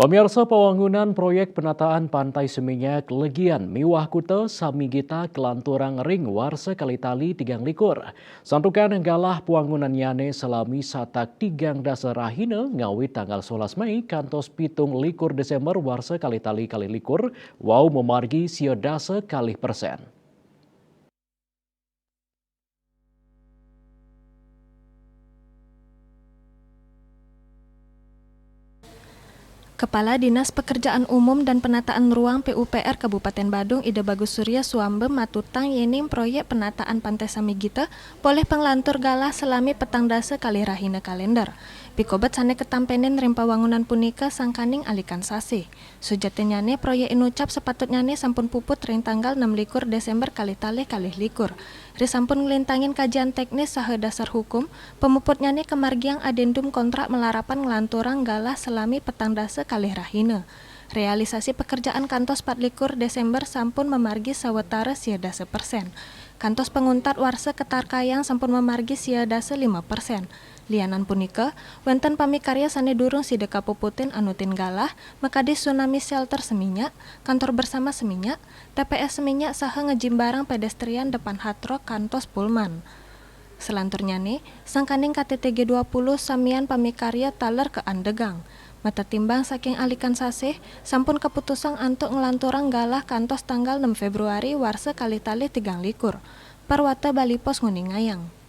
Pemirsa pembangunan proyek penataan Pantai Seminyak Legian Miwah Kute Samigita Kelanturang Ring Warsa Kalitali Tigang Likur. Santukan galah pembangunan nyane selami satak tigang dasar rahina ngawit tanggal 11 Mei kantos pitung likur Desember Warsa Kalitali kali likur wow memargi sio dasa kali persen. Kepala Dinas Pekerjaan Umum dan Penataan Ruang PUPR Kabupaten Badung Ida Bagus Surya Suambe matutang yening proyek penataan Pantai Samigita boleh penglantur galah selami petang dasa kali rahina kalender. Pikobat sane ketampenen rempa wangunan punika sangkaning alikan sasi. Sujatinyane proyek inucap sepatutnyane sampun puput ring tanggal 6 Desember kali likur. Risampun ngelintangin kajian teknis saha dasar hukum, pemuputnyane kemargiang adendum kontrak melarapan ngelanturang galah selami petang dasa kalih rahina. Realisasi pekerjaan kantos 24 Desember sampun memargi sawetara siadase persen. Kantos penguntat warsa ketarkayang sampun memargi siadase 5%. Lianan punika, wenten pamikarya sane durung sideka puputin anutin galah, Makadis Tsunami Shelter Seminyak, Kantor Bersama Seminyak, TPS Seminyak saha ngejimbarang pedestrian depan Hard Rock kantos Pullman. Selanturnya nih, sangkaning KTTG 20 samian pamikarya taler ke Andegang. Mata timbang saking alikan saseh, sampun keputusan antuk ngelanturang galah kantos tanggal 6 Februari warsa kalitali tigang likur. Parwata Bali Pos Nguningayang.